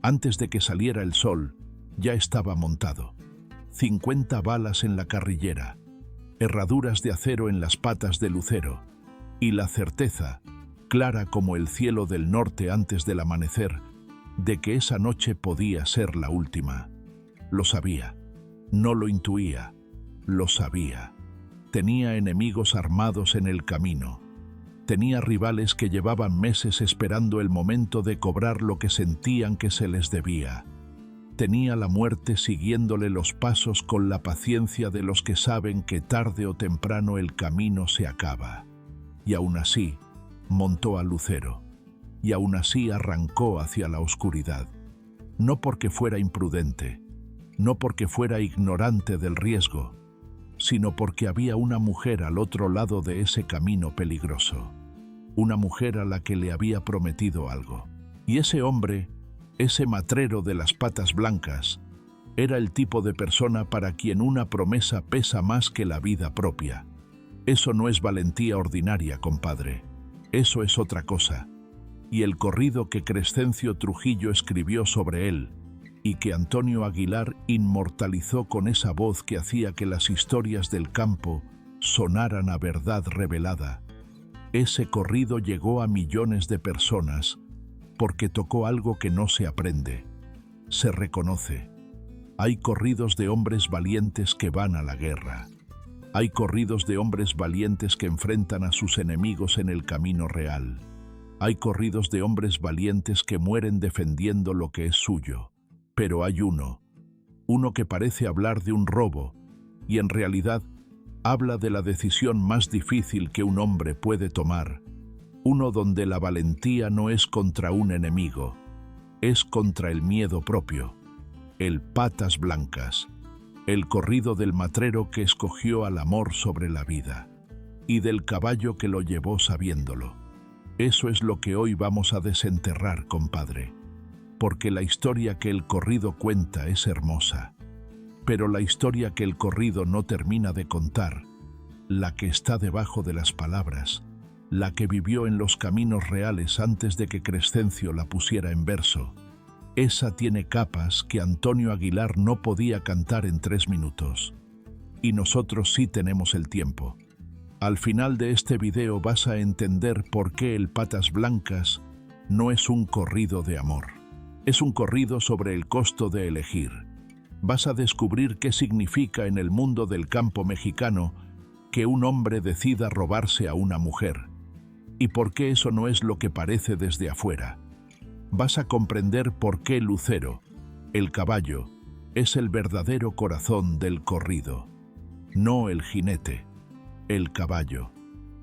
Antes de que saliera el sol, ya estaba montado. 50 balas en la carrillera, herraduras de acero en las patas de lucero, y la certeza, clara como el cielo del norte antes del amanecer, de que esa noche podía ser la última. Lo sabía, no lo intuía, lo sabía. Tenía enemigos armados en el camino. Tenía rivales que llevaban meses esperando el momento de cobrar lo que sentían que se les debía. Tenía la muerte siguiéndole los pasos con la paciencia de los que saben que tarde o temprano el camino se acaba. Y aún así, montó a Lucero. Y aún así arrancó hacia la oscuridad. No porque fuera imprudente, no porque fuera ignorante del riesgo, sino porque había una mujer al otro lado de ese camino peligroso. Una mujer a la que le había prometido algo. Y ese hombre, ese matrero de las patas blancas, era el tipo de persona para quien una promesa pesa más que la vida propia. Eso no es valentía ordinaria, compadre. Eso es otra cosa. Y el corrido que Crescencio Trujillo escribió sobre él, y que Antonio Aguilar inmortalizó con esa voz que hacía que las historias del campo sonaran a verdad revelada, ese corrido llegó a millones de personas porque tocó algo que no se aprende, se reconoce. Hay corridos de hombres valientes que van a la guerra. Hay corridos de hombres valientes que enfrentan a sus enemigos en el camino real. Hay corridos de hombres valientes que mueren defendiendo lo que es suyo. Pero hay uno que parece hablar de un robo, y en realidad habla de la decisión más difícil que un hombre puede tomar, uno donde la valentía no es contra un enemigo, es contra el miedo propio, el Patas Blancas, el corrido del matrero que escogió al amor sobre la vida, y del caballo que lo llevó sabiéndolo. Eso es lo que hoy vamos a desenterrar, compadre, porque la historia que el corrido cuenta es hermosa. Pero la historia que el corrido no termina de contar, la que está debajo de las palabras, la que vivió en los caminos reales antes de que Crescencio la pusiera en verso, esa tiene capas que Antonio Aguilar no podía cantar en 3 minutos. Y nosotros sí tenemos el tiempo. Al final de este video vas a entender por qué el Patas Blancas no es un corrido de amor. Es un corrido sobre el costo de elegir. Vas a descubrir qué significa en el mundo del campo mexicano que un hombre decida robarse a una mujer, y por qué eso no es lo que parece desde afuera. Vas a comprender por qué Lucero, el caballo, es el verdadero corazón del corrido, no el jinete, el caballo.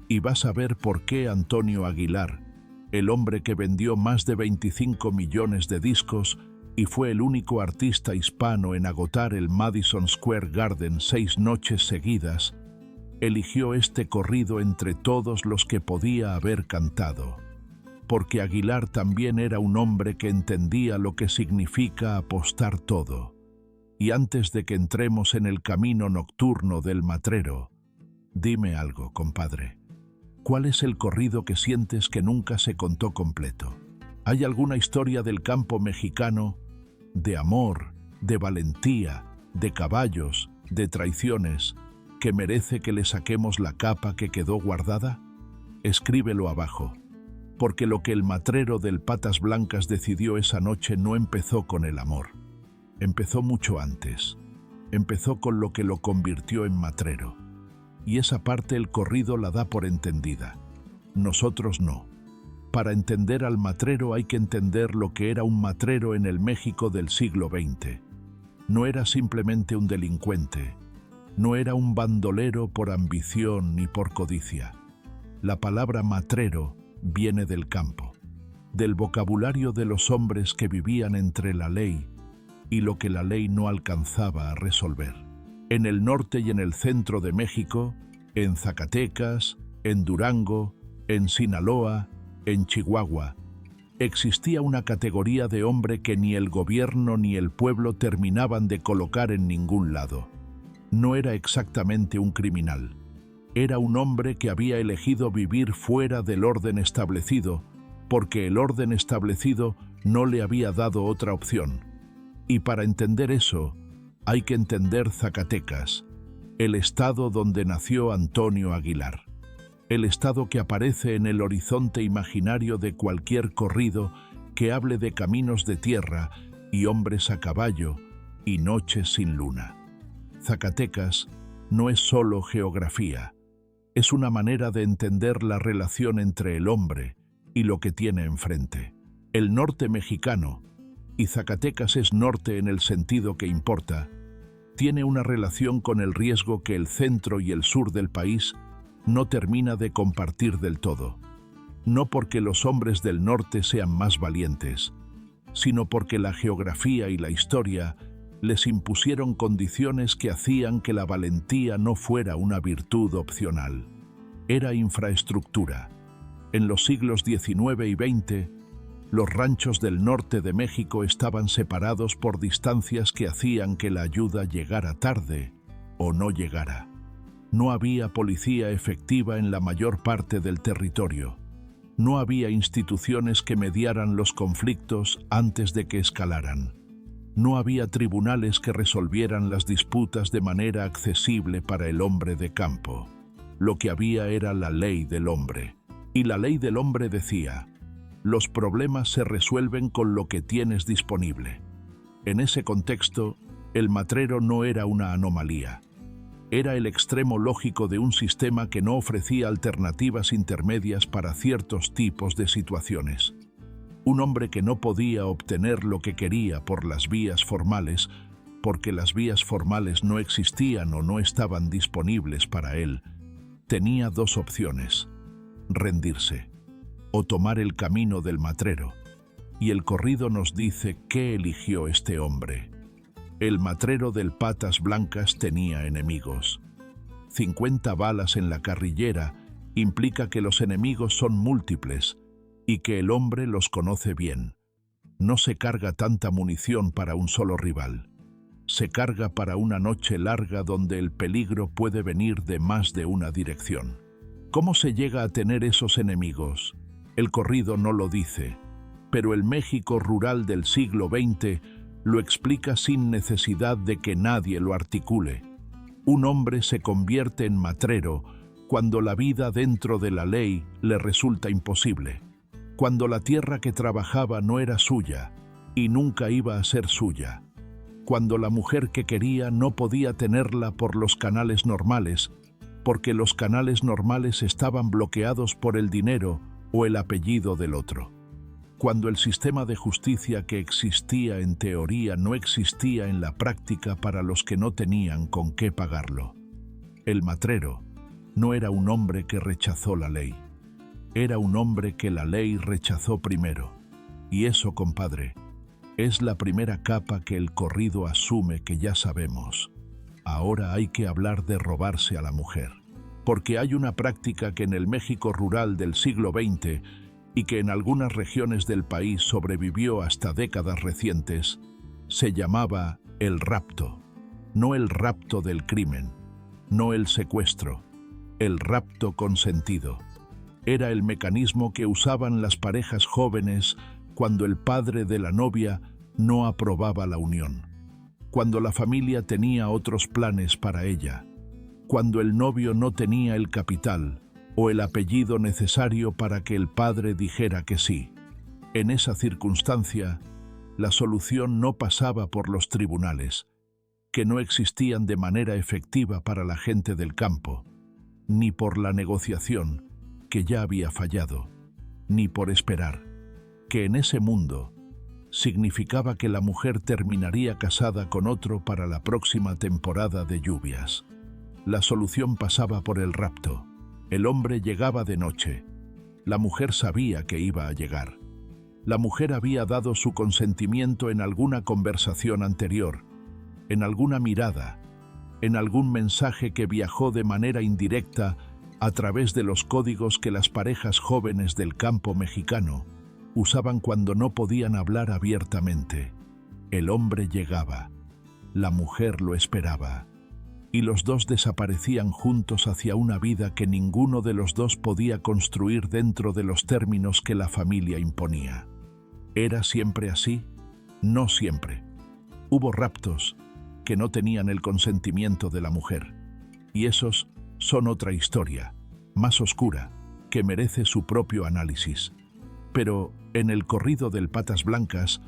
Y vas a ver por qué Antonio Aguilar, el hombre que vendió más de 25 millones de discos y fue el único artista hispano en agotar el Madison Square Garden 6 noches seguidas, eligió este corrido entre todos los que podía haber cantado. Porque Aguilar también era un hombre que entendía lo que significa apostar todo. Y antes de que entremos en el camino nocturno del matrero, dime algo, compadre. ¿Cuál es el corrido que sientes que nunca se contó completo? ¿Hay alguna historia del campo mexicano, de amor, de valentía, de caballos, de traiciones, que merece que le saquemos la capa que quedó guardada? Escríbelo abajo, porque lo que el matrero del Patas Blancas decidió esa noche no empezó con el amor. Empezó mucho antes. Empezó con lo que lo convirtió en matrero. Y esa parte el corrido la da por entendida. Nosotros no. Para entender al matrero hay que entender lo que era un matrero en el México del siglo XX. No era simplemente un delincuente. No era un bandolero por ambición ni por codicia. La palabra matrero viene del campo, del vocabulario de los hombres que vivían entre la ley y lo que la ley no alcanzaba a resolver. En el norte y en el centro de México, en Zacatecas, en Durango, en Sinaloa, en Chihuahua, existía una categoría de hombre que ni el gobierno ni el pueblo terminaban de colocar en ningún lado. No era exactamente un criminal. Era un hombre que había elegido vivir fuera del orden establecido, porque el orden establecido No le había dado otra opción. Y para entender eso, hay que entender Zacatecas, el estado donde nació Antonio Aguilar. El estado que aparece en el horizonte imaginario de cualquier corrido que hable de caminos de tierra y hombres a caballo y noches sin luna. Zacatecas no es solo geografía, es una manera de entender la relación entre el hombre y lo que tiene enfrente. El norte mexicano, y Zacatecas es norte en el sentido que importa, tiene una relación con el riesgo que el centro y el sur del país no termina de compartir del todo. No porque los hombres del norte sean más valientes, sino porque la geografía y la historia les impusieron condiciones que hacían que la valentía no fuera una virtud opcional. Era infraestructura. En los siglos XIX y XX, los ranchos del norte de México estaban separados por distancias que hacían que la ayuda llegara tarde o no llegara. No había policía efectiva en la mayor parte del territorio. No había instituciones que mediaran los conflictos antes de que escalaran. No había tribunales que resolvieran las disputas de manera accesible para el hombre de campo. Lo que había era la ley del hombre. Y la ley del hombre decía: los problemas se resuelven con lo que tienes disponible. En ese contexto, el matrero no era una anomalía. Era el extremo lógico de un sistema que no ofrecía alternativas intermedias para ciertos tipos de situaciones. Un hombre que no podía obtener lo que quería por las vías formales, porque las vías formales no existían o no estaban disponibles para él, tenía dos opciones: rendirse o tomar el camino del matrero. Y el corrido nos dice qué eligió este hombre. El matrero del Patas Blancas tenía enemigos. 50 balas en la carrillera implica que los enemigos son múltiples y que el hombre los conoce bien. No se carga tanta munición para un solo rival. Se carga para una noche larga donde el peligro puede venir de más de una dirección. ¿Cómo se llega a tener esos enemigos? El corrido no lo dice, pero el México rural del siglo XX lo explica sin necesidad de que nadie lo articule. Un hombre se convierte en matrero cuando la vida dentro de la ley le resulta imposible, cuando la tierra que trabajaba no era suya y nunca iba a ser suya, cuando la mujer que quería no podía tenerla por los canales normales, porque los canales normales estaban bloqueados por el dinero o el apellido del otro. Cuando el sistema de justicia que existía en teoría no existía en la práctica para los que no tenían con qué pagarlo. El matrero no era un hombre que rechazó la ley. Era un hombre que la ley rechazó primero. Y eso, compadre, es la primera capa que el corrido asume que ya sabemos. Ahora hay que hablar de robarse a la mujer. Porque hay una práctica que en el México rural del siglo XX y que en algunas regiones del país sobrevivió hasta décadas recientes, se llamaba el rapto. No el rapto del crimen, no el secuestro, el rapto consentido. Era el mecanismo que usaban las parejas jóvenes cuando el padre de la novia no aprobaba la unión, cuando la familia tenía otros planes para ella, cuando el novio no tenía el capital o el apellido necesario para que el padre dijera que sí. En esa circunstancia, la solución no pasaba por los tribunales, que no existían de manera efectiva para la gente del campo, ni por la negociación, que ya había fallado, ni por esperar, que en ese mundo significaba que la mujer terminaría casada con otro para la próxima temporada de lluvias. La solución pasaba por el rapto. El hombre llegaba de noche. La mujer sabía que iba a llegar. La mujer había dado su consentimiento en alguna conversación anterior, en alguna mirada, en algún mensaje que viajó de manera indirecta a través de los códigos que las parejas jóvenes del campo mexicano usaban cuando no podían hablar abiertamente. El hombre llegaba, la mujer lo esperaba, y los dos desaparecían juntos hacia una vida que ninguno de los dos podía construir dentro de los términos que la familia imponía. ¿Era siempre así? No siempre. Hubo raptos que no tenían el consentimiento de la mujer, y esos son otra historia, más oscura, que merece su propio análisis. Pero en el corrido del Patas Blancas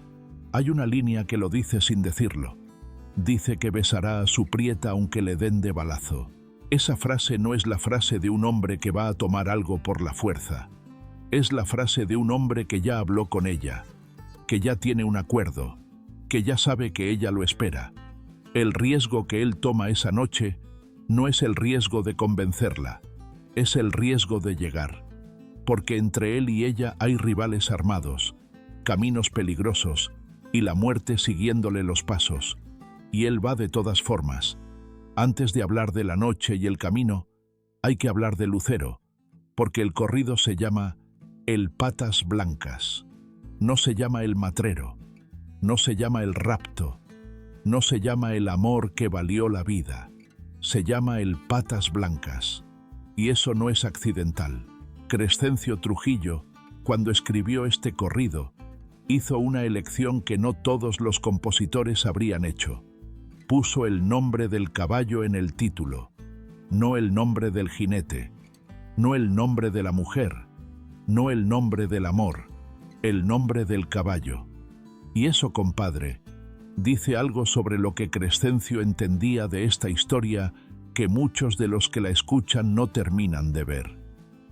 hay una línea que lo dice sin decirlo. Dice que besará a su prieta aunque le den de balazo. Esa frase no es la frase de un hombre que va a tomar algo por la fuerza. Es la frase de un hombre que ya habló con ella, que ya tiene un acuerdo, que ya sabe que ella lo espera. El riesgo que él toma esa noche no es el riesgo de convencerla, es el riesgo de llegar, porque entre él y ella hay rivales armados, caminos peligrosos y la muerte siguiéndole los pasos, y él va de todas formas. Antes de hablar de la noche y el camino, hay que hablar de Lucero, porque el corrido se llama El Patas Blancas. No se llama El Matrero, no se llama El Rapto, no se llama El Amor que valió la vida, se llama El Patas Blancas. Y eso no es accidental. Crescencio Trujillo, cuando escribió este corrido, hizo una elección que no todos los compositores habrían hecho. Puso el nombre del caballo en el título, no el nombre del jinete, no el nombre de la mujer, no el nombre del amor, el nombre del caballo. Y eso, compadre, dice algo sobre lo que Crescencio entendía de esta historia que muchos de los que la escuchan no terminan de ver.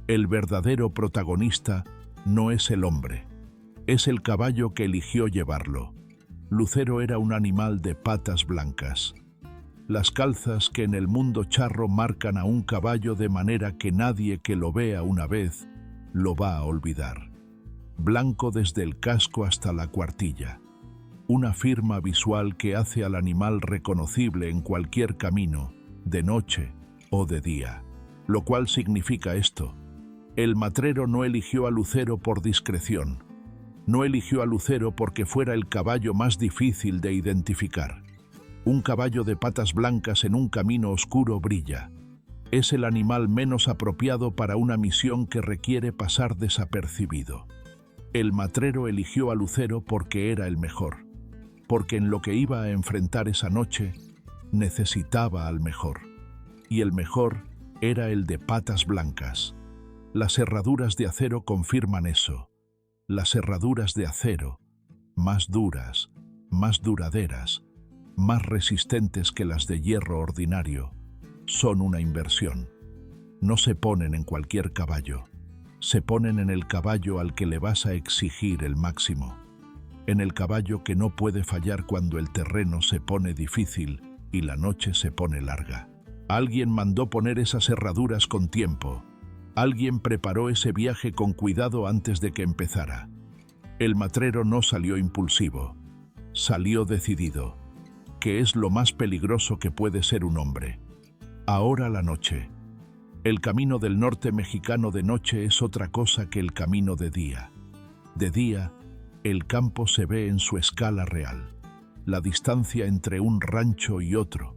El verdadero protagonista no es el hombre, es el caballo que eligió llevarlo. Lucero era un animal de patas blancas. Las calzas que en el mundo charro marcan a un caballo de manera que nadie que lo vea una vez lo va a olvidar. Blanco desde el casco hasta la cuartilla. Una firma visual que hace al animal reconocible en cualquier camino, de noche o de día. Lo cual significa esto: el matrero no eligió a Lucero por discreción. No eligió a Lucero porque fuera el caballo más difícil de identificar. Un caballo de patas blancas en un camino oscuro brilla. Es el animal menos apropiado para una misión que requiere pasar desapercibido. El matrero eligió a Lucero porque era el mejor, porque en lo que iba a enfrentar esa noche necesitaba al mejor. Y el mejor era el de patas blancas. Las herraduras de acero confirman eso. Las herraduras de acero, más duras, más duraderas, más resistentes que las de hierro ordinario, son una inversión. No se ponen en cualquier caballo, se ponen en el caballo al que le vas a exigir el máximo, en el caballo que no puede fallar cuando el terreno se pone difícil y la noche se pone larga. Alguien mandó poner esas herraduras con tiempo. Alguien preparó ese viaje con cuidado antes de que empezara. El matrero no salió impulsivo, salió decidido, que es lo más peligroso que puede ser un hombre. Ahora la noche. El camino del norte mexicano de noche es otra cosa que el camino de día. De día, el campo se ve en su escala real. La distancia entre un rancho y otro,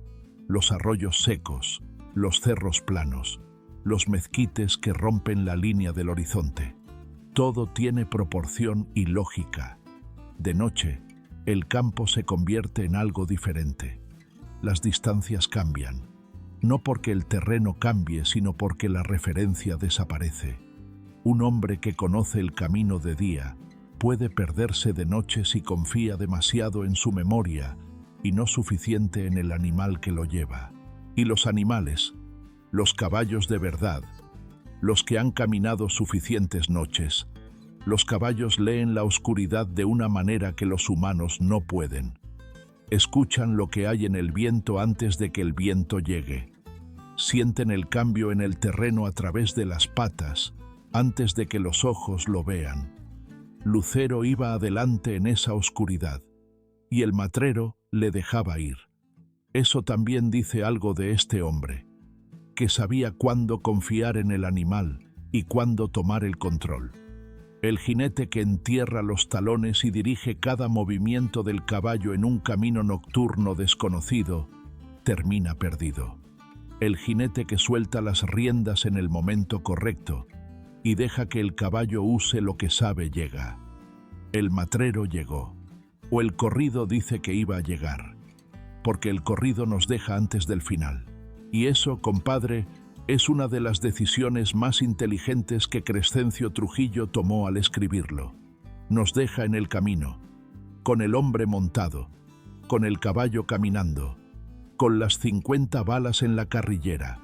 los arroyos secos, los cerros planos, los mezquites que rompen la línea del horizonte. Todo tiene proporción y lógica. De noche, el campo se convierte en algo diferente. Las distancias cambian, no porque el terreno cambie, sino porque la referencia desaparece. Un hombre que conoce el camino de día puede perderse de noche si confía demasiado en su memoria y no suficiente en el animal que lo lleva. Y los animales, los caballos de verdad, los que han caminado suficientes noches, los caballos leen la oscuridad de una manera que los humanos no pueden. Escuchan lo que hay en el viento antes de que el viento llegue. Sienten el cambio en el terreno a través de las patas antes de que los ojos lo vean. Lucero iba adelante en esa oscuridad, y el matrero le dejaba ir. Eso también dice algo de este hombre, que sabía cuándo confiar en el animal y cuándo tomar el control. El jinete que entierra los talones y dirige cada movimiento del caballo en un camino nocturno desconocido, termina perdido. El jinete que suelta las riendas en el momento correcto y deja que el caballo use lo que sabe llega. El matrero llegó. O el corrido dice que iba a llegar. Porque el corrido nos deja antes del final. Y eso, compadre, es una de las decisiones más inteligentes que Crescencio Trujillo tomó al escribirlo. Nos deja en el camino, con el hombre montado, con el caballo caminando, con las 50 balas en la carrillera,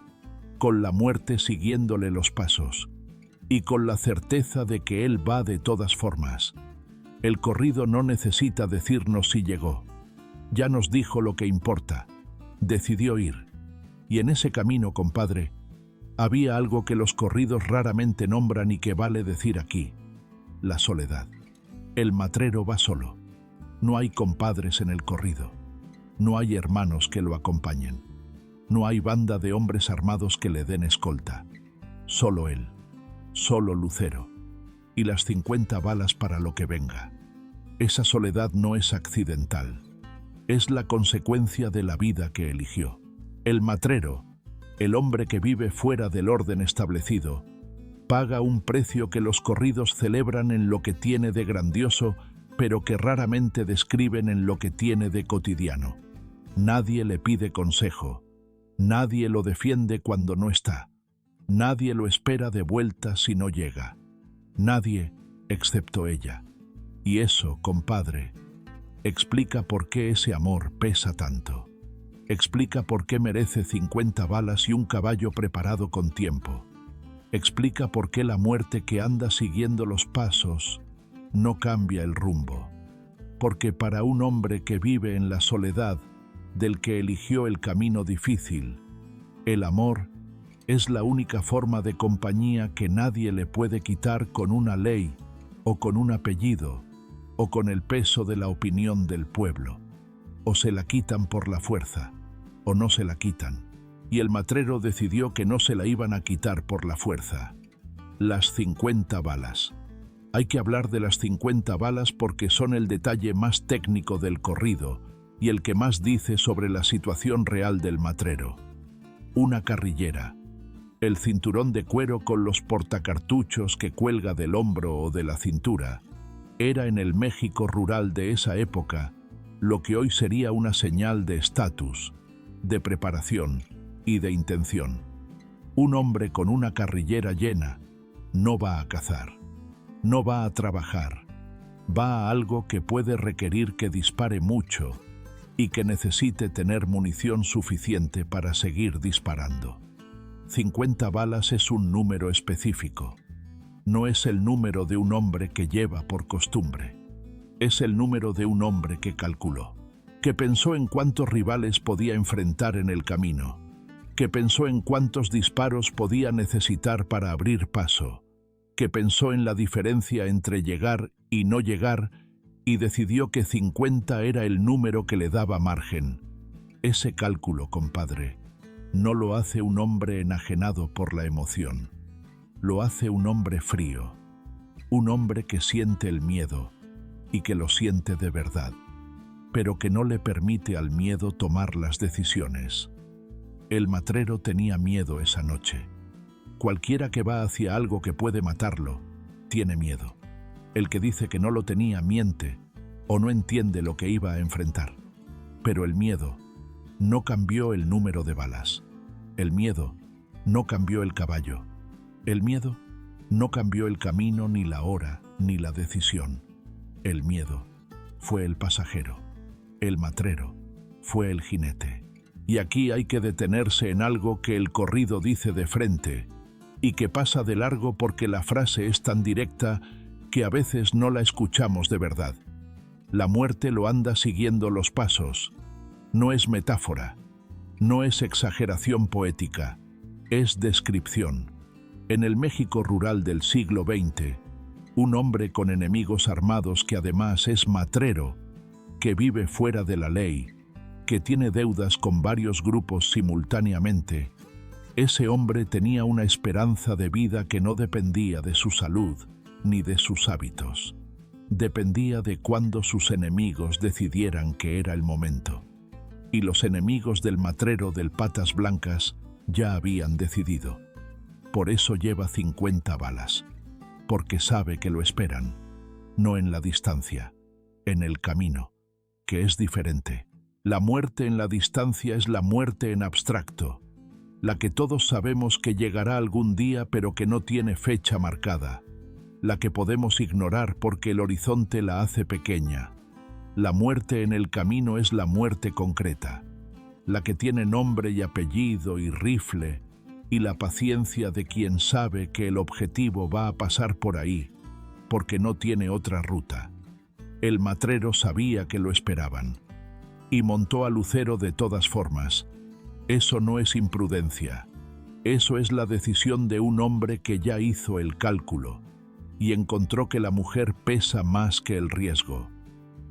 con la muerte siguiéndole los pasos, y con la certeza de que él va de todas formas. El corrido no necesita decirnos si llegó. Ya nos dijo lo que importa. Decidió ir. Y en ese camino, compadre, había algo que los corridos raramente nombran y que vale decir aquí: la soledad. El matrero va solo. No hay compadres en el corrido. No hay hermanos que lo acompañen. No hay banda de hombres armados que le den escolta. Solo él. Solo Lucero. Y las 50 balas para lo que venga. Esa soledad no es accidental. Es la consecuencia de la vida que eligió. El matrero, el hombre que vive fuera del orden establecido, paga un precio que los corridos celebran en lo que tiene de grandioso, pero que raramente describen en lo que tiene de cotidiano. Nadie le pide consejo, nadie lo defiende cuando no está, nadie lo espera de vuelta si no llega, nadie excepto ella. Y eso, compadre, explica por qué ese amor pesa tanto. Explica por qué merece 50 balas y un caballo preparado con tiempo. Explica por qué la muerte que anda siguiendo los pasos no cambia el rumbo. Porque para un hombre que vive en la soledad, del que eligió el camino difícil, el amor es la única forma de compañía que nadie le puede quitar con una ley, o con un apellido, o con el peso de la opinión del pueblo. O se la quitan por la fuerza, o no se la quitan. Y el matrero decidió que no se la iban a quitar por la fuerza. Las 50 balas. Hay que hablar de las 50 balas porque son el detalle más técnico del corrido y el que más dice sobre la situación real del matrero. Una carrillera. El cinturón de cuero con los portacartuchos que cuelga del hombro o de la cintura era en el México rural de esa época lo que hoy sería una señal de estatus, de preparación y de intención. Un hombre con una carrillera llena no va a cazar, no va a trabajar, va a algo que puede requerir que dispare mucho y que necesite tener munición suficiente para seguir disparando. 50 balas es un número específico. No es el número de un hombre que lleva por costumbre. Es el número de un hombre que calculó, que pensó en cuántos rivales podía enfrentar en el camino, que pensó en cuántos disparos podía necesitar para abrir paso, que pensó en la diferencia entre llegar y no llegar y decidió que 50 era el número que le daba margen. Ese cálculo, compadre, no lo hace un hombre enajenado por la emoción. Lo hace un hombre frío, un hombre que siente el miedo y que lo siente de verdad, pero que no le permite al miedo tomar las decisiones. El matrero tenía miedo esa noche. Cualquiera que va hacia algo que puede matarlo, tiene miedo. El que dice que no lo tenía miente o no entiende lo que iba a enfrentar. Pero el miedo no cambió el número de balas. El miedo no cambió el caballo. El miedo no cambió el camino, ni la hora, ni la decisión. El miedo fue el pasajero. El matrero fue el jinete. Y aquí hay que detenerse en algo que el corrido dice de frente y que pasa de largo porque la frase es tan directa que a veces no la escuchamos de verdad. La muerte lo anda siguiendo los pasos. No es metáfora, no es exageración poética, es descripción. En el México rural del siglo XX, un hombre con enemigos armados que además es matrero, que vive fuera de la ley, que tiene deudas con varios grupos simultáneamente, ese hombre tenía una esperanza de vida que no dependía de su salud ni de sus hábitos. Dependía de cuándo sus enemigos decidieran que era el momento. Y los enemigos del matrero del Patas Blancas ya habían decidido. Por eso lleva 50 balas, porque sabe que lo esperan, no en la distancia, en el camino, que es diferente. La muerte en la distancia es la muerte en abstracto, la que todos sabemos que llegará algún día pero que no tiene fecha marcada, la que podemos ignorar porque el horizonte la hace pequeña. La muerte en el camino es la muerte concreta, la que tiene nombre y apellido y rifle, y la paciencia de quien sabe que el objetivo va a pasar por ahí, porque no tiene otra ruta. El matrero sabía que lo esperaban, y montó a Lucero de todas formas. Eso no es imprudencia, eso es la decisión de un hombre que ya hizo el cálculo, y encontró que la mujer pesa más que el riesgo,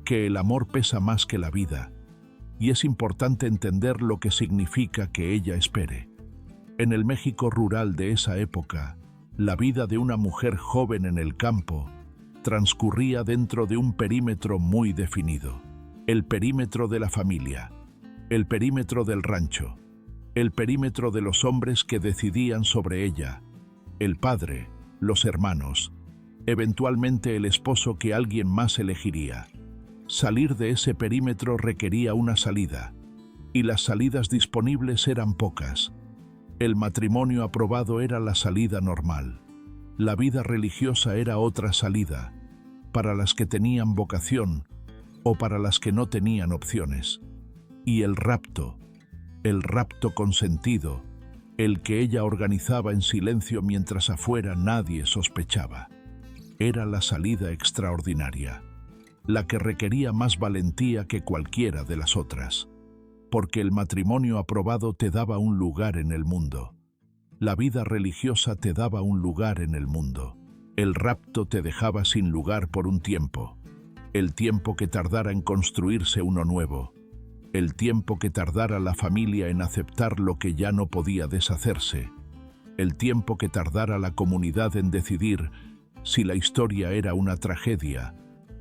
que el amor pesa más que la vida, y es importante entender lo que significa que ella espere. En el México rural de esa época, la vida de una mujer joven en el campo transcurría dentro de un perímetro muy definido. El perímetro de la familia, el perímetro del rancho, el perímetro de los hombres que decidían sobre ella, el padre, los hermanos, eventualmente el esposo que alguien más elegiría. Salir de ese perímetro requería una salida, y las salidas disponibles eran pocas. El matrimonio aprobado era la salida normal. La vida religiosa era otra salida, para las que tenían vocación o para las que no tenían opciones. Y el rapto consentido, el que ella organizaba en silencio mientras afuera nadie sospechaba, era la salida extraordinaria, la que requería más valentía que cualquiera de las otras, porque el matrimonio aprobado te daba un lugar en el mundo. La vida religiosa te daba un lugar en el mundo. El rapto te dejaba sin lugar por un tiempo, el tiempo que tardara en construirse uno nuevo, el tiempo que tardara la familia en aceptar lo que ya no podía deshacerse, el tiempo que tardara la comunidad en decidir si la historia era una tragedia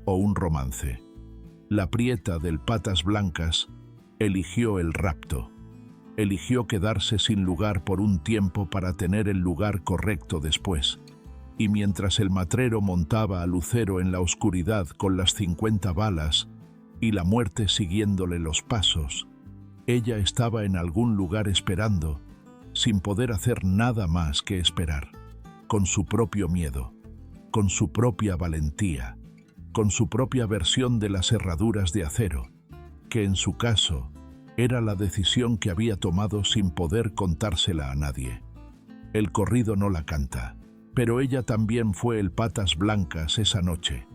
o un romance. La prieta del Patas Blancas eligió el rapto. Eligió quedarse sin lugar por un tiempo para tener el lugar correcto después. Y mientras el matrero montaba a Lucero en la oscuridad con las 50 balas y la muerte siguiéndole los pasos, ella estaba en algún lugar esperando, sin poder hacer nada más que esperar, con su propio miedo, con su propia valentía, con su propia versión de las herraduras de acero, que en su caso era la decisión que había tomado sin poder contársela a nadie. El corrido no la canta, pero ella también fue el Patas Blancas esa noche.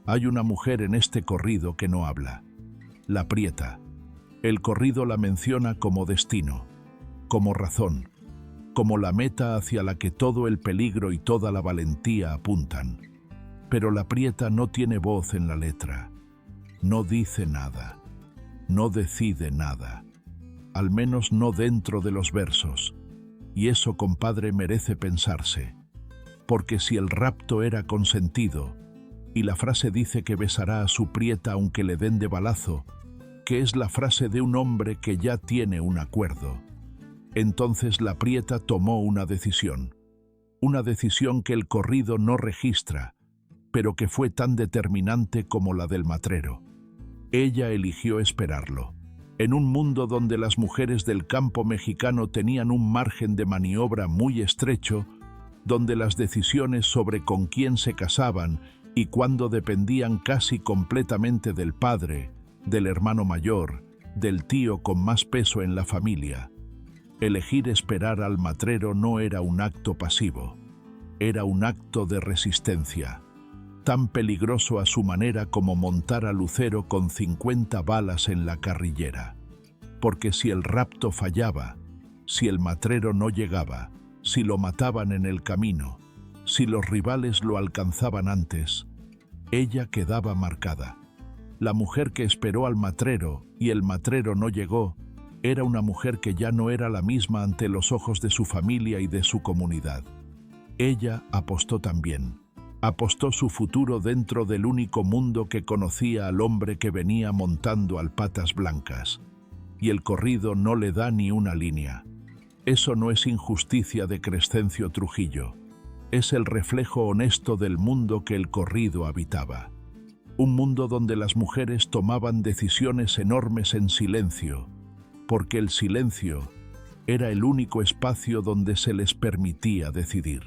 Hay una mujer en este corrido que no habla, la prieta. El corrido la menciona como destino, como razón, como la meta hacia la que todo el peligro y toda la valentía apuntan. Pero la prieta no tiene voz en la letra, no dice nada, no decide nada, al menos no dentro de los versos, y eso, compadre, merece pensarse, porque si el rapto era consentido, y la frase dice que besará a su prieta aunque le den de balazo, que es la frase de un hombre que ya tiene un acuerdo, entonces la prieta tomó una decisión que el corrido no registra, pero que fue tan determinante como la del matrero. Ella eligió esperarlo. En un mundo donde las mujeres del campo mexicano tenían un margen de maniobra muy estrecho, donde las decisiones sobre con quién se casaban y cuándo dependían casi completamente del padre, del hermano mayor, del tío con más peso en la familia, elegir esperar al matrero no era un acto pasivo, era un acto de resistencia, tan peligroso a su manera como montar a Lucero con 50 balas en la carrillera. Porque si el rapto fallaba, si el matrero no llegaba, si lo mataban en el camino, si los rivales lo alcanzaban antes, ella quedaba marcada. La mujer que esperó al matrero y el matrero no llegó, era una mujer que ya no era la misma ante los ojos de su familia y de su comunidad. Ella apostó también. Apostó su futuro dentro del único mundo que conocía al hombre que venía montando al Patas Blancas. Y el corrido no le da ni una línea. Eso no es injusticia de Crescencio Trujillo. es el reflejo honesto del mundo que el corrido habitaba. Un mundo donde las mujeres tomaban decisiones enormes en silencio, porque el silencio era el único espacio donde se les permitía decidir.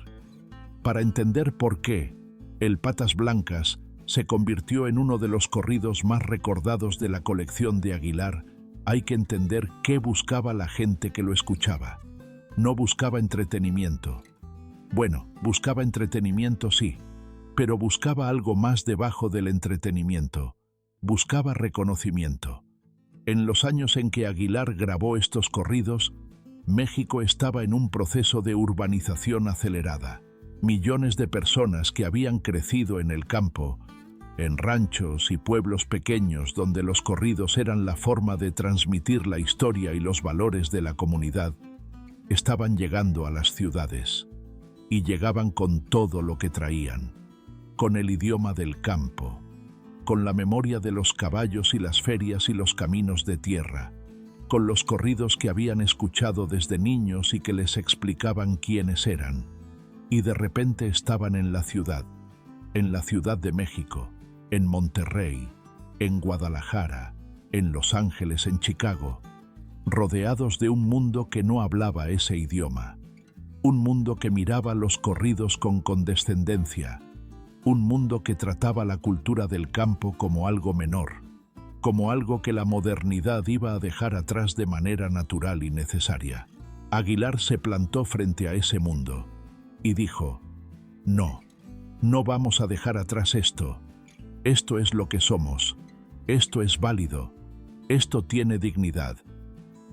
Para entender por qué el Patas Blancas se convirtió en uno de los corridos más recordados de la colección de Aguilar, hay que entender qué buscaba la gente que lo escuchaba. No buscaba entretenimiento. Bueno, buscaba entretenimiento sí, pero buscaba algo más debajo del entretenimiento. Buscaba reconocimiento. En los años en que Aguilar grabó estos corridos, México estaba en un proceso de urbanización acelerada. Millones de personas que habían crecido en el campo, en ranchos y pueblos pequeños donde los corridos eran la forma de transmitir la historia y los valores de la comunidad, estaban llegando a las ciudades. Y llegaban con todo lo que traían, con el idioma del campo, con la memoria de los caballos y las ferias y los caminos de tierra, con los corridos que habían escuchado desde niños y que les explicaban quiénes eran. Y de repente estaban en la Ciudad de México, en Monterrey, en Guadalajara, en Los Ángeles, en Chicago, rodeados de un mundo que no hablaba ese idioma. Un mundo que miraba los corridos con condescendencia, un mundo que trataba la cultura del campo como algo menor, como algo que la modernidad iba a dejar atrás de manera natural y necesaria. Aguilar se plantó frente a ese mundo y dijo: no vamos a dejar atrás esto. Esto es lo que somos, esto es válido, esto tiene dignidad.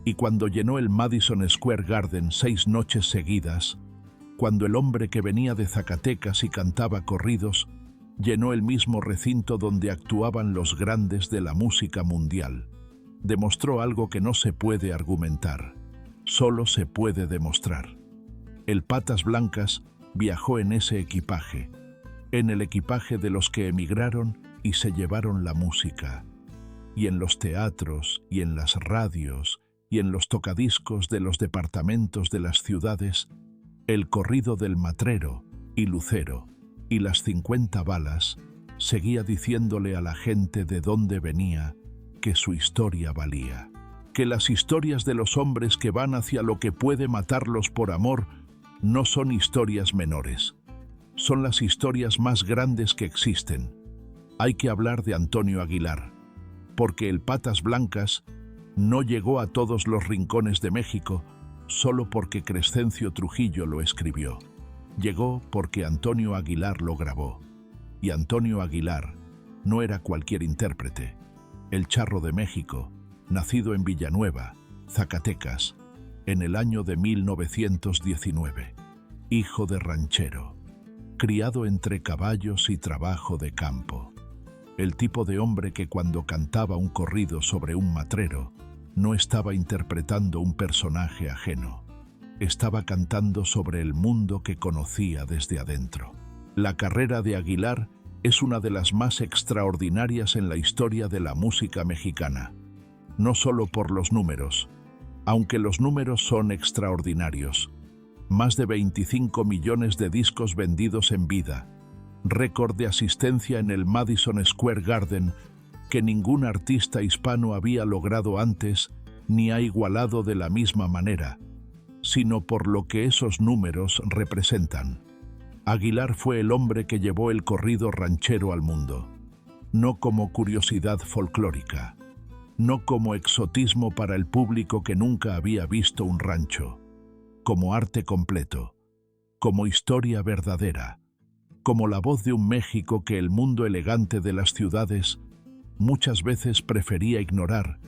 Y cuando llenó el Madison Square Garden 6 noches seguidas, cuando el hombre que venía de Zacatecas y cantaba corridos, llenó el mismo recinto donde actuaban los grandes de la música mundial, demostró algo que no se puede argumentar, solo se puede demostrar. El Patas Blancas viajó en ese equipaje, en el equipaje de los que emigraron y se llevaron la música, y en los teatros y en las radios y en los tocadiscos de los departamentos de las ciudades, el corrido del Matrero y Lucero y las 50 balas seguía diciéndole a la gente de dónde venía, que su historia valía, que las historias de los hombres que van hacia lo que puede matarlos por amor no son historias menores, son las historias más grandes que existen. Hay que hablar de Antonio Aguilar, porque el Patas Blancas no llegó a todos los rincones de México solo porque Crescencio Trujillo lo escribió. Llegó porque Antonio Aguilar lo grabó. Y Antonio Aguilar no era cualquier intérprete. El Charro de México, nacido en Villanueva, Zacatecas, en el año de 1919. Hijo de ranchero, criado entre caballos y trabajo de campo. El tipo de hombre que cuando cantaba un corrido sobre un matrero, no estaba interpretando un personaje ajeno, estaba cantando sobre el mundo que conocía desde adentro. La carrera de Aguilar es una de las más extraordinarias en la historia de la música mexicana, no solo por los números, aunque los números son extraordinarios. Más de 25 millones de discos vendidos en vida, récord de asistencia en el Madison Square Garden que ningún artista hispano había logrado antes ni ha igualado de la misma manera, sino por lo que esos números representan. Aguilar fue el hombre que llevó el corrido ranchero al mundo, no como curiosidad folclórica, no como exotismo para el público que nunca había visto un rancho, como arte completo, como historia verdadera, como la voz de un México que el mundo elegante de las ciudades muchas veces prefería ignorar,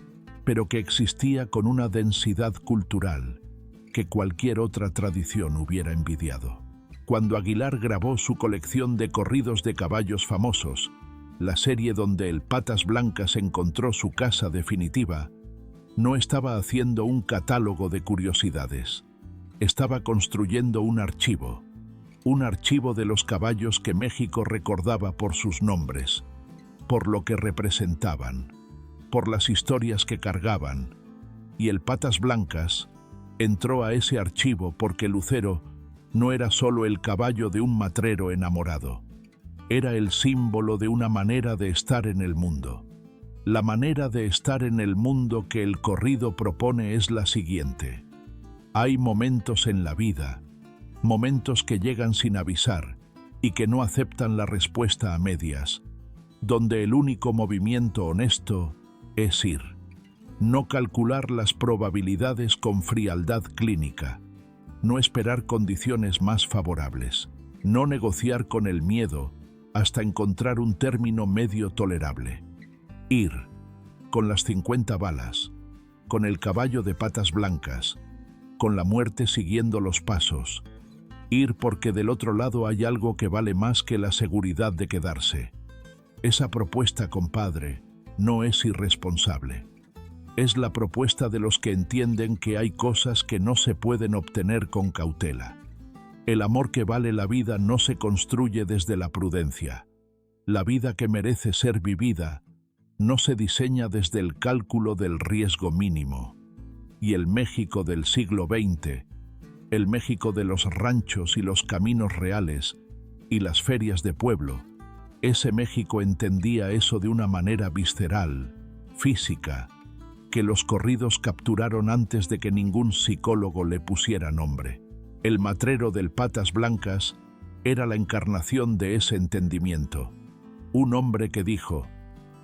pero que existía con una densidad cultural que cualquier otra tradición hubiera envidiado. Cuando Aguilar grabó su colección de corridos de caballos famosos, la serie donde el Patas Blancas encontró su casa definitiva, no estaba haciendo un catálogo de curiosidades. Estaba construyendo un archivo de los caballos que México recordaba por sus nombres, por lo que representaban, por las historias que cargaban. Y el Patas Blancas entró a ese archivo porque Lucero no era solo el caballo de un matrero enamorado. Era el símbolo de una manera de estar en el mundo. La manera de estar en el mundo que el corrido propone es la siguiente. Hay momentos en la vida, momentos que llegan sin avisar y que no aceptan la respuesta a medias, donde el único movimiento honesto es ir. No calcular las probabilidades con frialdad clínica, no esperar condiciones más favorables, no negociar con el miedo hasta encontrar un término medio tolerable. Ir, con las 50 balas, con el caballo de patas blancas, con la muerte siguiendo los pasos. Ir porque del otro lado hay algo que vale más que la seguridad de quedarse. Esa propuesta, compadre, no es irresponsable. Es la propuesta de los que entienden que hay cosas que no se pueden obtener con cautela. El amor que vale la vida no se construye desde la prudencia. La vida que merece ser vivida no se diseña desde el cálculo del riesgo mínimo. Y el México del siglo XX, el México de los ranchos y los caminos reales y las ferias de pueblo, ese México entendía eso de una manera visceral, física, que los corridos capturaron antes de que ningún psicólogo le pusiera nombre. El matrero del Patas Blancas era la encarnación de ese entendimiento. Un hombre que dijo,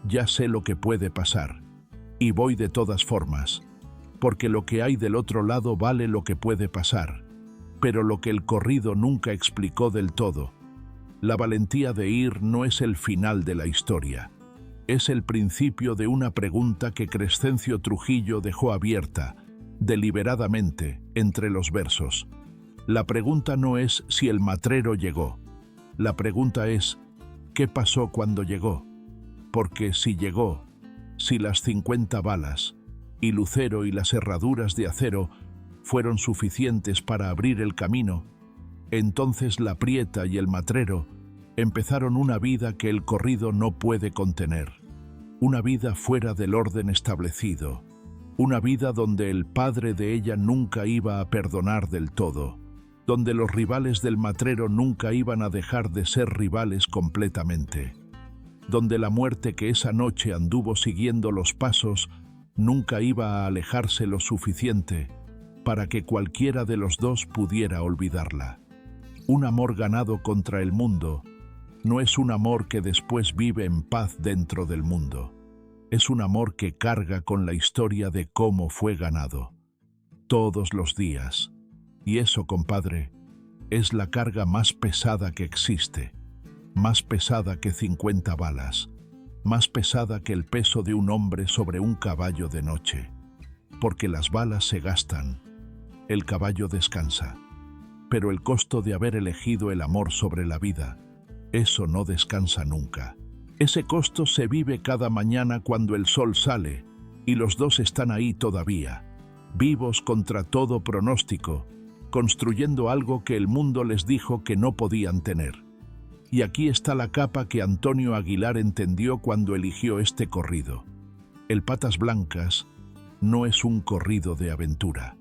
ya sé lo que puede pasar, y voy de todas formas, porque lo que hay del otro lado vale lo que puede pasar, pero lo que el corrido nunca explicó del todo. La valentía de ir no es el final de la historia, es el principio de una pregunta que Crescencio Trujillo dejó abierta, deliberadamente, entre los versos. La pregunta no es si el matrero llegó, la pregunta es, ¿qué pasó cuando llegó? Porque si llegó, si las 50 balas, y Lucero y las herraduras de acero fueron suficientes para abrir el camino, entonces la Prieta y el matrero empezaron una vida que el corrido no puede contener, una vida fuera del orden establecido, una vida donde el padre de ella nunca iba a perdonar del todo, donde los rivales del matrero nunca iban a dejar de ser rivales completamente, donde la muerte que esa noche anduvo siguiendo los pasos nunca iba a alejarse lo suficiente para que cualquiera de los dos pudiera olvidarla. Un amor ganado contra el mundo no es un amor que después vive en paz dentro del mundo. Es un amor que carga con la historia de cómo fue ganado, todos los días. Y eso, compadre, es la carga más pesada que existe, más pesada que 50 balas, más pesada que el peso de un hombre sobre un caballo de noche, porque las balas se gastan, el caballo descansa, pero el costo de haber elegido el amor sobre la vida, eso no descansa nunca. Ese costo se vive cada mañana cuando el sol sale y los dos están ahí todavía, vivos contra todo pronóstico, construyendo algo que el mundo les dijo que no podían tener. Y aquí está la capa que Antonio Aguilar entendió cuando eligió este corrido. El Patas Blancas no es un corrido de aventura,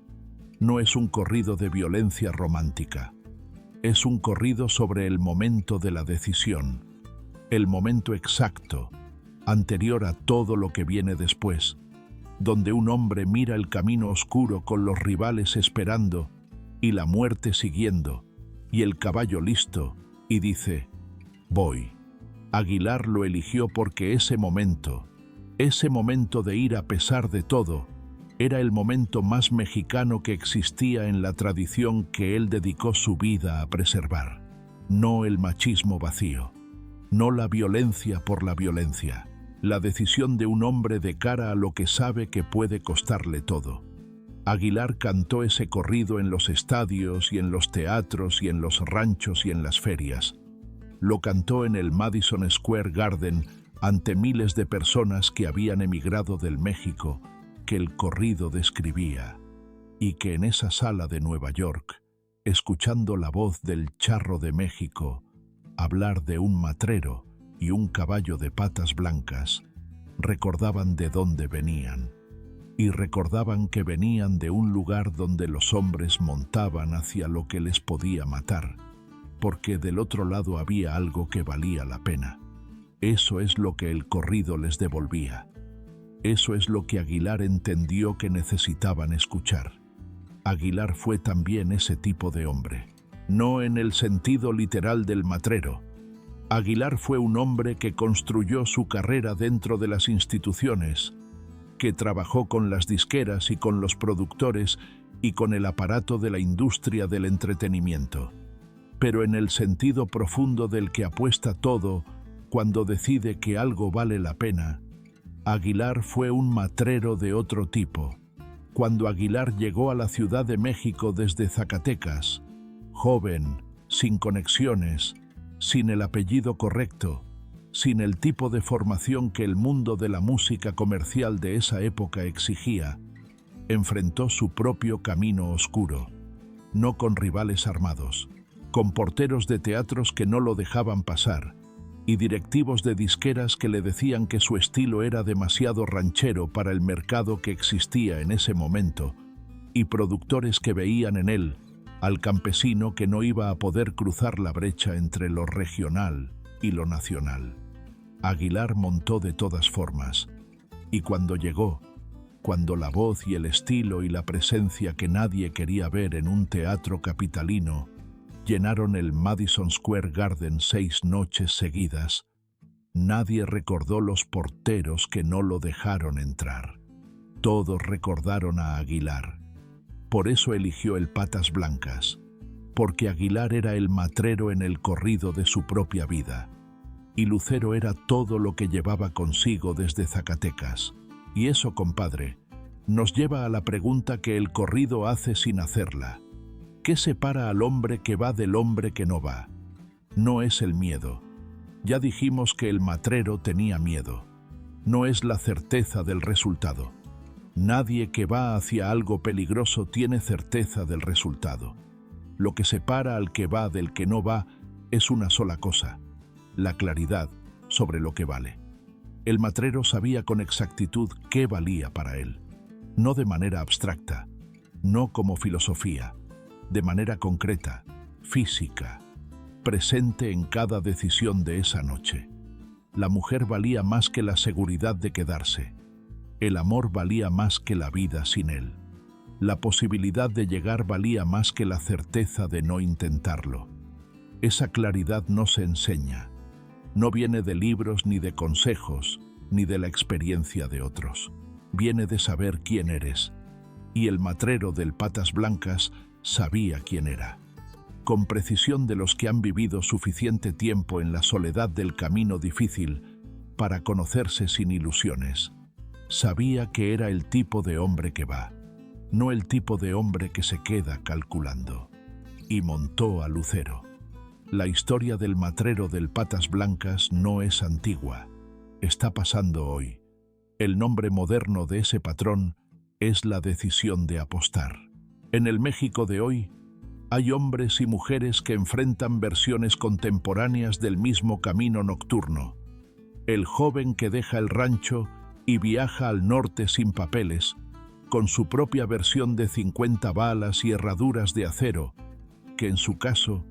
no es un corrido de violencia romántica, es un corrido sobre el momento de la decisión, el momento exacto, anterior a todo lo que viene después, donde un hombre mira el camino oscuro con los rivales esperando y la muerte siguiendo, y el caballo listo, y dice, voy. Aguilar lo eligió porque ese momento de ir a pesar de todo, era el momento más mexicano que existía en la tradición que él dedicó su vida a preservar. No el machismo vacío, no la violencia por la violencia, la decisión de un hombre de cara a lo que sabe que puede costarle todo. Aguilar cantó ese corrido en los estadios y en los teatros y en los ranchos y en las ferias. Lo cantó en el Madison Square Garden ante miles de personas que habían emigrado del México que el corrido describía, y que en esa sala de Nueva York, escuchando la voz del charro de México hablar de un matrero y un caballo de patas blancas, recordaban de dónde venían. y recordaban que venían de un lugar donde los hombres montaban hacia lo que les podía matar, porque del otro lado había algo que valía la pena. Eso es lo que el corrido les devolvía. Eso es lo que Aguilar entendió que necesitaban escuchar. Aguilar fue también ese tipo de hombre, no en el sentido literal del matrero. Aguilar fue un hombre que construyó su carrera dentro de las instituciones, que trabajó con las disqueras y con los productores y con el aparato de la industria del entretenimiento, pero en el sentido profundo del que apuesta todo cuando decide que algo vale la pena. Aguilar fue un matrero de otro tipo. Cuando Aguilar llegó a la Ciudad de México desde Zacatecas, joven, sin conexiones, sin el apellido correcto, sin el tipo de formación que el mundo de la música comercial de esa época exigía, enfrentó su propio camino oscuro, no con rivales armados, con porteros de teatros que no lo dejaban pasar, y directivos de disqueras que le decían que su estilo era demasiado ranchero para el mercado que existía en ese momento, y productores que veían en él al campesino que no iba a poder cruzar la brecha entre lo regional y lo nacional. Aguilar montó de todas formas, y cuando llegó, cuando la voz y el estilo y la presencia que nadie quería ver en un teatro capitalino llenaron el Madison Square Garden 6 noches seguidas, nadie recordó los porteros que no lo dejaron entrar. Todos recordaron a Aguilar. Por eso eligió el Patas Blancas, porque Aguilar era el matrero en el corrido de su propia vida, y Lucero era todo lo que llevaba consigo desde Zacatecas. Y eso, compadre, nos lleva a la pregunta que el corrido hace sin hacerla. ¿Qué separa al hombre que va del hombre que no va? No es el miedo. Ya dijimos que el matrero tenía miedo. No es la certeza del resultado. Nadie que va hacia algo peligroso tiene certeza del resultado. Lo que separa al que va del que no va es una sola cosa: la claridad sobre lo que vale. El matrero sabía con exactitud qué valía para él, no de manera abstracta, no como filosofía, de manera concreta, física, presente en cada decisión de esa noche. La mujer valía más que la seguridad de quedarse. El amor valía más que la vida sin él. La posibilidad de llegar valía más que la certeza de no intentarlo. Esa claridad no se enseña. No viene de libros ni de consejos, ni de la experiencia de otros. Viene de saber quién eres. Y el matrero del Patas Blancas sabía quién era. Con precisión de los que han vivido suficiente tiempo en la soledad del camino difícil para conocerse sin ilusiones. Sabía que era el tipo de hombre que va, no el tipo de hombre que se queda calculando. Y montó a Lucero. La historia del matrero del Patas Blancas no es antigua, está pasando hoy. El nombre moderno de ese patrón es la decisión de apostar. En el México de hoy, hay hombres y mujeres que enfrentan versiones contemporáneas del mismo camino nocturno. El joven que deja el rancho y viaja al norte sin papeles, con su propia versión de 50 balas y herraduras de acero, que en su caso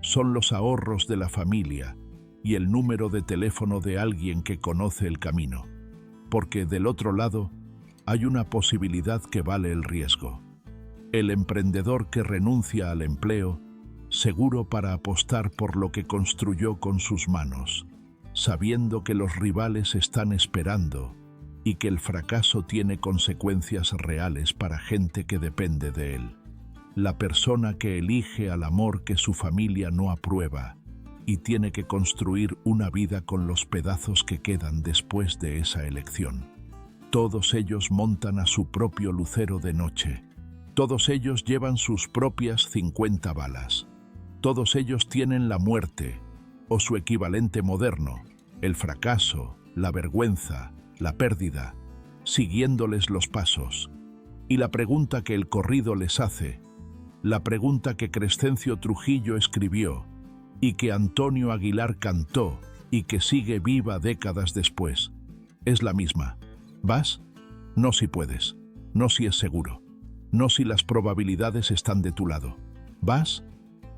son los ahorros de la familia y el número de teléfono de alguien que conoce el camino, porque del otro lado hay una posibilidad que vale el riesgo. El emprendedor que renuncia al empleo, seguro para apostar por lo que construyó con sus manos, sabiendo que los rivales están esperando y que el fracaso tiene consecuencias reales para gente que depende de él. La persona que elige al amor que su familia no aprueba y tiene que construir una vida con los pedazos que quedan después de esa elección. Todos ellos montan a su propio lucero de noche. Todos ellos llevan sus propias 50 balas. Todos ellos tienen la muerte, o su equivalente moderno, el fracaso, la vergüenza, la pérdida, siguiéndoles los pasos. Y la pregunta que el corrido les hace, la pregunta que Crescencio Trujillo escribió y que Antonio Aguilar cantó y que sigue viva décadas después, es la misma. ¿Vas? No si puedes. no si es seguro, no si las probabilidades están de tu lado. ¿Vas?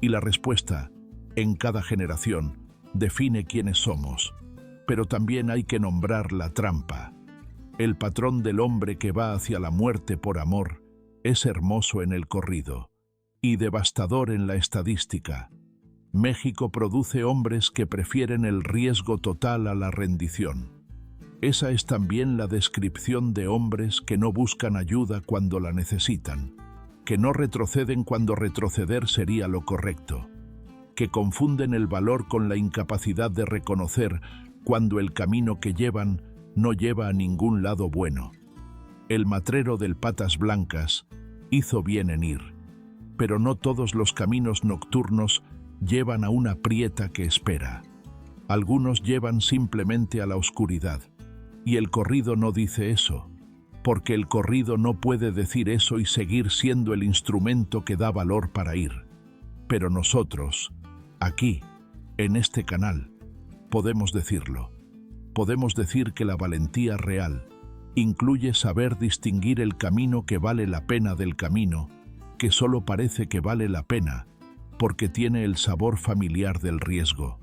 Y la respuesta, en cada generación, define quiénes somos. Pero también hay que nombrar la trampa. El patrón del hombre que va hacia la muerte por amor es hermoso en el corrido y devastador en la estadística. México produce hombres que prefieren el riesgo total a la rendición. Esa es también la descripción de hombres que no buscan ayuda cuando la necesitan, que no retroceden cuando retroceder sería lo correcto, que confunden el valor con la incapacidad de reconocer cuando el camino que llevan no lleva a ningún lado bueno. El matrero del Patas Blancas hizo bien en ir, pero no todos los caminos nocturnos llevan a una prieta que espera. Algunos llevan simplemente a la oscuridad, y el corrido no dice eso, porque el corrido no puede decir eso y seguir siendo el instrumento que da valor para ir. Pero nosotros, aquí, en este canal, podemos decirlo. Podemos decir que la valentía real incluye saber distinguir el camino que vale la pena del camino que solo parece que vale la pena porque tiene el sabor familiar del riesgo.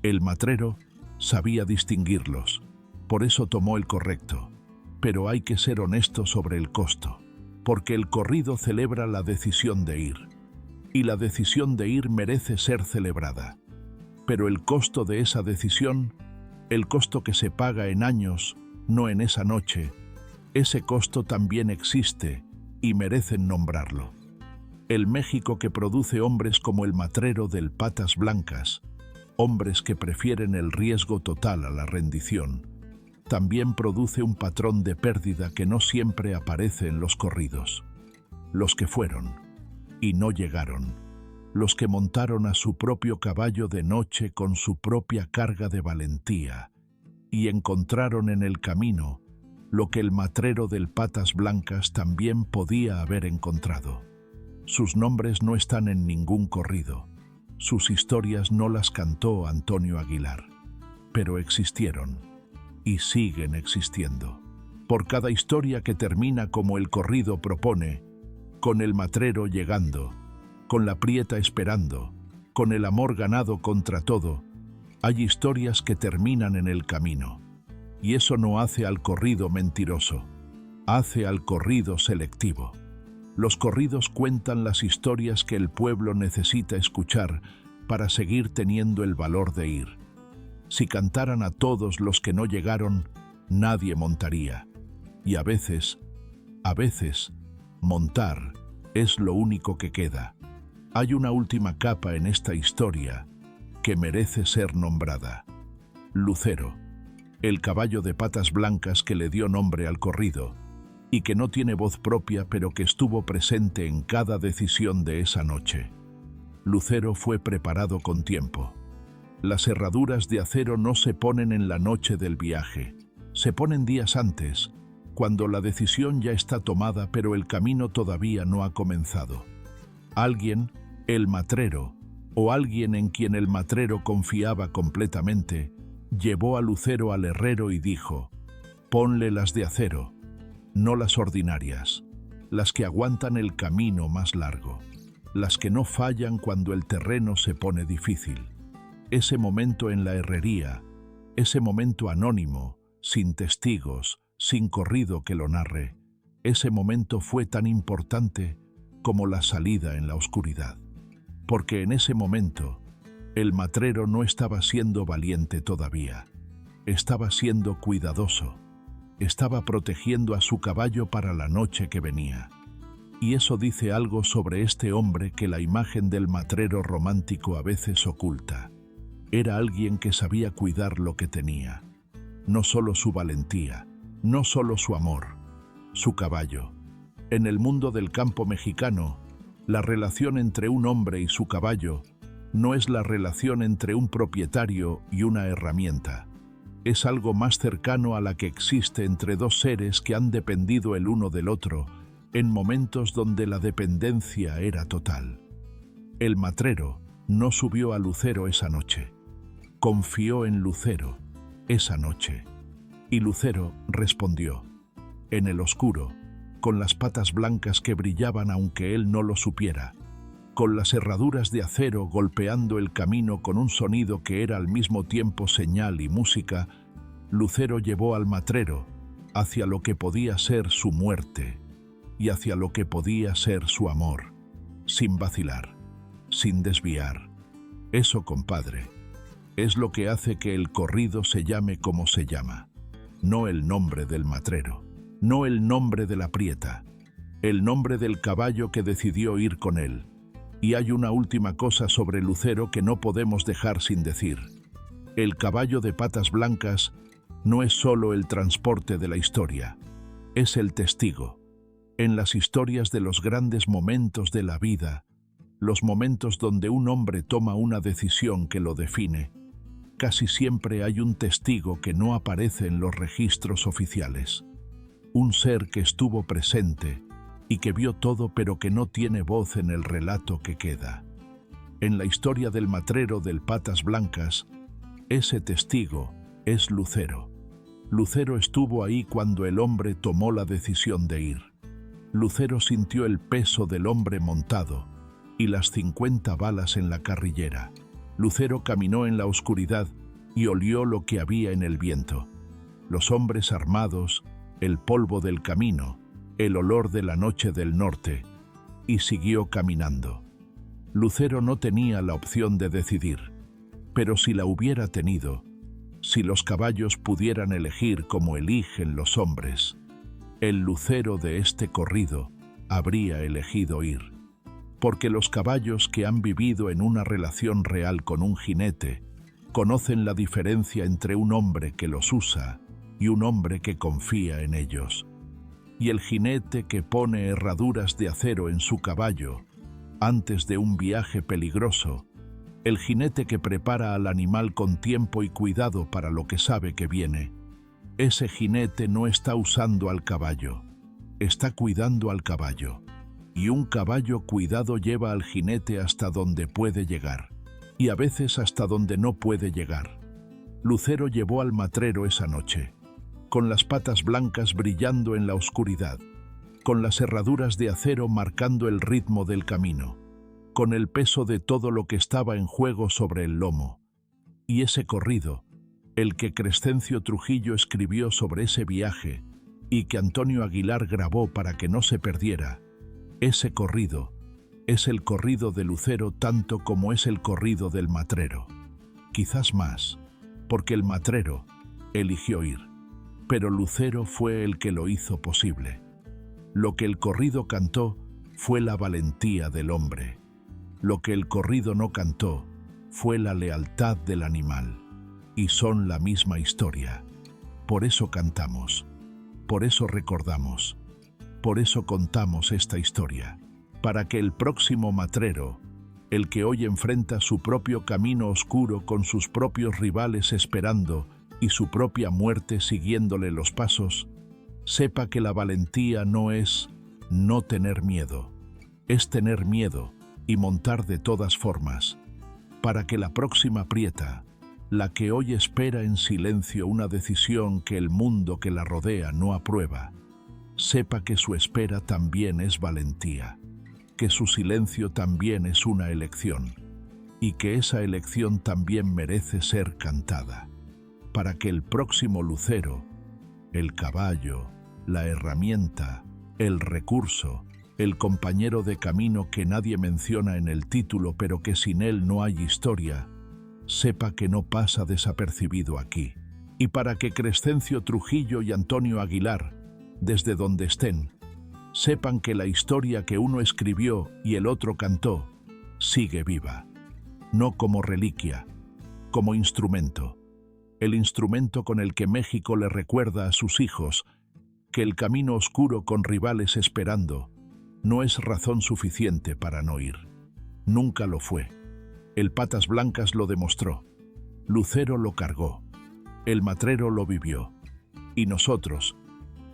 El matrero sabía distinguirlos, por eso tomó el correcto. Pero hay que ser honesto sobre el costo, porque el corrido celebra la decisión de ir, y la decisión de ir merece ser celebrada. Pero el costo de esa decisión, el costo que se paga en años, no en esa noche, ese costo también existe y merecen nombrarlo. El México que produce hombres como el matrero del Patas Blancas, hombres que prefieren el riesgo total a la rendición, también produce un patrón de pérdida que no siempre aparece en los corridos. Los que fueron y no llegaron, los que montaron a su propio caballo de noche con su propia carga de valentía y encontraron en el camino lo que el matrero del Patas Blancas también podía haber encontrado. Sus nombres no están en ningún corrido, sus historias no las cantó Antonio Aguilar, pero existieron y siguen existiendo. Por cada historia que termina como el corrido propone, con el matrero llegando, con la prieta esperando, con el amor ganado contra todo, hay historias que terminan en el camino. Y eso no hace al corrido mentiroso, hace al corrido selectivo. Los corridos cuentan las historias que el pueblo necesita escuchar para seguir teniendo el valor de ir. Si cantaran a todos los que no llegaron, nadie montaría. Y a veces, montar es lo único que queda. Hay una última capa en esta historia que merece ser nombrada. Lucero, el caballo de Patas Blancas que le dio nombre al corrido, y que no tiene voz propia pero que estuvo presente en cada decisión de esa noche. Lucero fue preparado con tiempo. Las herraduras de acero no se ponen en la noche del viaje, se ponen días antes, cuando la decisión ya está tomada pero el camino todavía no ha comenzado. Alguien, el matrero, o alguien en quien el matrero confiaba completamente, llevó a Lucero al herrero y dijo: «Ponle las de acero, no las ordinarias, las que aguantan el camino más largo, las que no fallan cuando el terreno se pone difícil». Ese momento en la herrería, ese momento anónimo, sin testigos, sin corrido que lo narre, ese momento fue tan importante como la salida en la oscuridad. Porque en ese momento, el matrero no estaba siendo valiente todavía, estaba siendo cuidadoso, estaba protegiendo a su caballo para la noche que venía. Y eso dice algo sobre este hombre que la imagen del matrero romántico a veces oculta. Era alguien que sabía cuidar lo que tenía, no solo su valentía, no solo su amor, su caballo. En el mundo del campo mexicano, la relación entre un hombre y su caballo no es la relación entre un propietario y una herramienta. Es algo más cercano a la que existe entre dos seres que han dependido el uno del otro en momentos donde la dependencia era total. El matrero no subió a Lucero esa noche. Confió en Lucero esa noche. Y Lucero respondió: «En el oscuro, con las patas blancas que brillaban aunque él no lo supiera, con las herraduras de acero golpeando el camino con un sonido que era al mismo tiempo señal y música, Lucero llevó al matrero hacia lo que podía ser su muerte y hacia lo que podía ser su amor, sin vacilar, sin desviar. Eso, compadre, es lo que hace que el corrido se llame como se llama. No el nombre del matrero, no el nombre de la prieta, el nombre del caballo que decidió ir con él. Y hay una última cosa sobre Lucero que no podemos dejar sin decir. El caballo de patas blancas no es solo el transporte de la historia, es el testigo. En las historias de los grandes momentos de la vida, los momentos donde un hombre toma una decisión que lo define, casi siempre hay un testigo que no aparece en los registros oficiales. Un ser que estuvo presente y que vio todo pero que no tiene voz en el relato que queda. En la historia del matrero del Patas Blancas, ese testigo es Lucero. Lucero estuvo ahí cuando el hombre tomó la decisión de ir. Lucero sintió el peso del hombre montado y las 50 balas en la carrillera. Lucero caminó en la oscuridad y olió lo que había en el viento. Los hombres armados, el polvo del camino, el olor de la noche del norte, y siguió caminando. Lucero no tenía la opción de decidir, pero si la hubiera tenido, si los caballos pudieran elegir como eligen los hombres, el Lucero de este corrido habría elegido ir. Porque los caballos que han vivido en una relación real con un jinete conocen la diferencia entre un hombre que los usa y un hombre que confía en ellos. Y el jinete que pone herraduras de acero en su caballo antes de un viaje peligroso, el jinete que prepara al animal con tiempo y cuidado para lo que sabe que viene, ese jinete no está usando al caballo, está cuidando al caballo. Y un caballo cuidado lleva al jinete hasta donde puede llegar, y a veces hasta donde no puede llegar. Lucero llevó al matrero esa noche, con las patas blancas brillando en la oscuridad, con las herraduras de acero marcando el ritmo del camino, con el peso de todo lo que estaba en juego sobre el lomo. Y ese corrido, el que Crescencio Trujillo escribió sobre ese viaje y que Antonio Aguilar grabó para que no se perdiera, ese corrido es el corrido de Lucero tanto como es el corrido del matrero. Quizás más, porque el matrero eligió ir, pero Lucero fue el que lo hizo posible. Lo que el corrido cantó fue la valentía del hombre. Lo que el corrido no cantó fue la lealtad del animal. Y son la misma historia. Por eso cantamos, por eso recordamos, por eso contamos esta historia, para que el próximo matrero, el que hoy enfrenta su propio camino oscuro con sus propios rivales esperando y su propia muerte siguiéndole los pasos, sepa que la valentía no es no tener miedo, es tener miedo y montar de todas formas, para que la próxima prieta, la que hoy espera en silencio una decisión que el mundo que la rodea no aprueba, sepa que su espera también es valentía, que su silencio también es una elección, y que esa elección también merece ser cantada, para que el próximo lucero, el caballo, la herramienta, el recurso, el compañero de camino que nadie menciona en el título pero que sin él no hay historia, sepa que no pasa desapercibido aquí, y para que Crescencio Trujillo y Antonio Aguilar, desde donde estén, sepan que la historia que uno escribió y el otro cantó sigue viva, no como reliquia, como instrumento, el instrumento con el que México le recuerda a sus hijos que el camino oscuro con rivales esperando no es razón suficiente para no ir. Nunca lo fue. El Patas Blancas lo demostró. Lucero lo cargó. El matrero lo vivió. Y nosotros,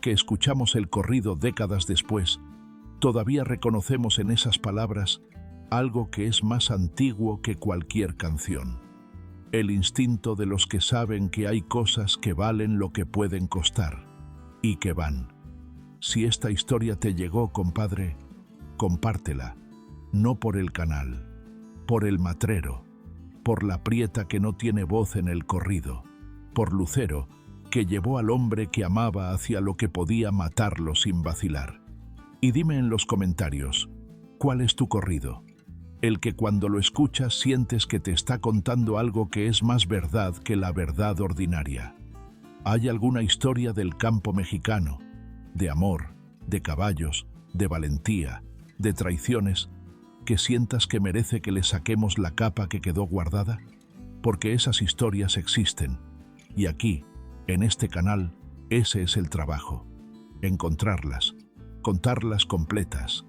que escuchamos el corrido décadas después, todavía reconocemos en esas palabras algo que es más antiguo que cualquier canción. El instinto de los que saben que hay cosas que valen lo que pueden costar y que van. Si esta historia te llegó, compadre, compártela, no por el canal, por el matrero, por la prieta que no tiene voz en el corrido, por Lucero, que llevó al hombre que amaba hacia lo que podía matarlo sin vacilar. Y dime en los comentarios, ¿cuál es tu corrido? El que cuando lo escuchas sientes que te está contando algo que es más verdad que la verdad ordinaria. ¿Hay alguna historia del campo mexicano, de amor, de caballos, de valentía, de traiciones, que sientas que merece que le saquemos la capa que quedó guardada? Porque esas historias existen, y aquí, en este canal, ese es el trabajo: encontrarlas, contarlas completas,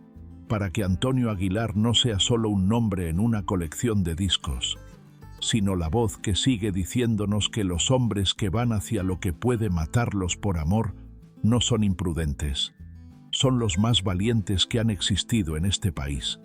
para que Antonio Aguilar no sea solo un nombre en una colección de discos, sino la voz que sigue diciéndonos que los hombres que van hacia lo que puede matarlos por amor no son imprudentes, son los más valientes que han existido en este país.